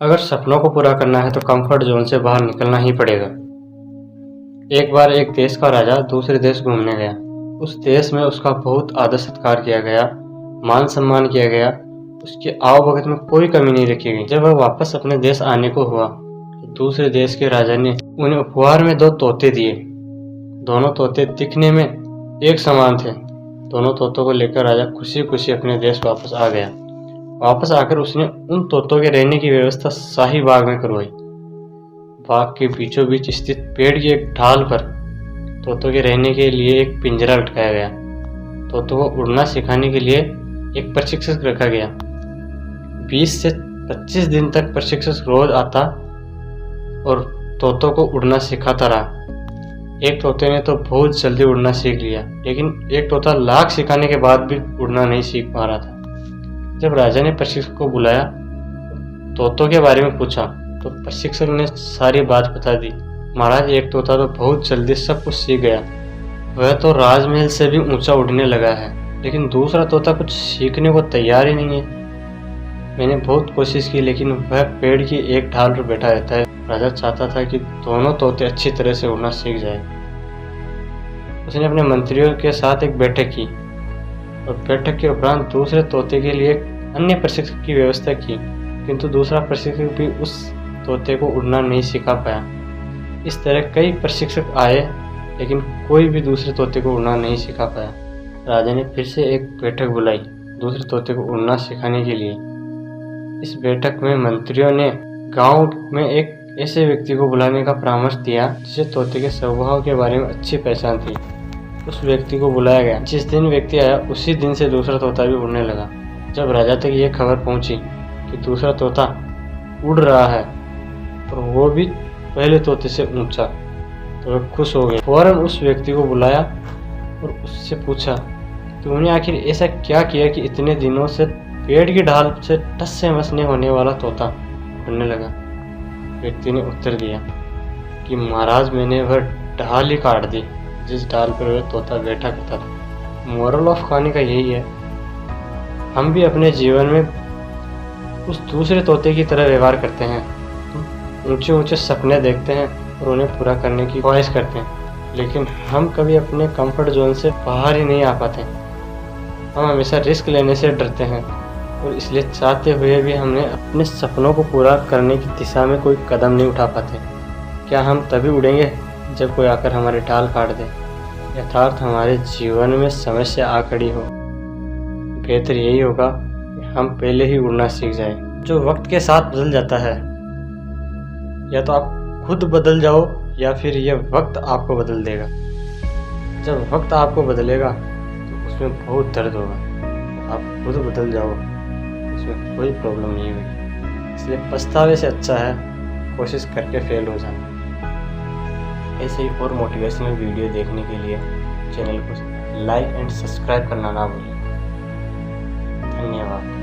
अगर सपनों को पूरा करना है तो कंफर्ट जोन से बाहर निकलना ही पड़ेगा। एक बार एक देश का राजा दूसरे देश घूमने गया। उस देश में उसका बहुत आदर सत्कार किया गया, मान सम्मान किया गया, उसके आवभगत में कोई कमी नहीं रखी गई। जब वह वापस अपने देश आने को हुआ तो दूसरे देश के राजा ने उन्हें उपहार में 2 तोते दिए। दोनों तोते दिखने में एक समान थे। दोनों तोतों को लेकर राजा खुशी खुशी अपने देश वापस आ गया। वापस आकर उसने उन तोतों के रहने की व्यवस्था शाही बाग में करवाई। बाग के बीचों बीच स्थित पेड़ की एक ढाल पर तोतों के रहने के लिए एक पिंजरा लटकाया गया। तोतों को उड़ना सिखाने के लिए एक प्रशिक्षक रखा गया। 20 से 25 दिन तक प्रशिक्षक रोज आता और तोतों को उड़ना सिखाता रहा। एक तोते ने तो बहुत जल्दी उड़ना सीख लिया, लेकिन एक तोता लाख सिखाने के बाद भी उड़ना नहीं सीख पा रहा था। जब राजा ने प्रशिक्षक को बुलाया, तोतों के बारे में पूछा तो प्रशिक्षक ने सारी बात बता दी। महाराज, एक तोता तो बहुत जल्दी सब कुछ सीख गया, वह तो राजमहल से भी ऊंचा उड़ने लगा है, लेकिन दूसरा तोता कुछ सीखने को तैयार ही नहीं है। मैंने बहुत कोशिश की, लेकिन वह पेड़ की एक ढाल पर बैठा रहता है। राजा चाहता था कि दोनों तोते अच्छी तरह से उड़ना सीख जाए। उसने अपने मंत्रियों के साथ एक बैठक की और बैठक के उपरांत दूसरे तोते के लिए अन्य प्रशिक्षक की व्यवस्था की, किंतु दूसरा प्रशिक्षक भी उस तोते को उड़ना नहीं सिखा पाया। इस तरह कई प्रशिक्षक आए, लेकिन कोई भी दूसरे तोते को उड़ना नहीं सिखा पाया। राजा ने फिर से एक बैठक बुलाई दूसरे तोते को उड़ना सिखाने के लिए। इस बैठक में मंत्रियों ने गांव में एक ऐसे व्यक्ति को बुलाने का परामर्श दिया जिसे तोते के स्वभाव के बारे में अच्छी पहचान थी। उस व्यक्ति को बुलाया गया। जिस दिन व्यक्ति आया उसी दिन से दूसरा तोता भी उड़ने लगा। जब राजा तक यह खबर पहुंची कि दूसरा तोता उड़ रहा है और वो भी पहले तोते से ऊंचा, तो वह खुश हो गए। फौरन उस व्यक्ति को बुलाया और उससे पूछा, तुमने आखिर ऐसा क्या किया कि इतने दिनों से पेड़ की ढाल से टस से मसने होने वाला तोता उड़ने लगा? व्यक्ति ने उत्तर दिया कि महाराज, मैंने वह ढाल ही काट दी जिस ढाल पर वह तोता बैठा करता था। मोरल ऑफ कहानी का यही है, हम भी अपने जीवन में उस दूसरे तोते की तरह व्यवहार करते हैं। ऊंचे ऊंचे सपने देखते हैं और उन्हें पूरा करने की ख्वाहिश करते हैं, लेकिन हम कभी अपने कंफर्ट जोन से बाहर ही नहीं आ पाते। हम हमेशा रिस्क लेने से डरते हैं और इसलिए चाहते हुए भी हमने अपने सपनों को पूरा करने की दिशा में कोई कदम नहीं उठा पाते। क्या हम तभी उड़ेंगे जब कोई आकर हमारी ढाल काट दे, यथार्थ हमारे जीवन में समस्या आ खड़ी हो? बेहतर यही होगा कि हम पहले ही उड़ना सीख जाएं। जो वक्त के साथ बदल जाता है, या तो आप खुद बदल जाओ या फिर यह वक्त आपको बदल देगा। जब वक्त आपको बदलेगा तो उसमें बहुत दर्द होगा। आप खुद बदल जाओ, उसमें कोई प्रॉब्लम नहीं होगी। इसलिए पछतावे से अच्छा है कोशिश करके फेल हो जाना। ऐसे ही और मोटिवेशनल वीडियो देखने के लिए चैनल को लाइक एंड सब्सक्राइब करना ना भूलें। धन्यवाद।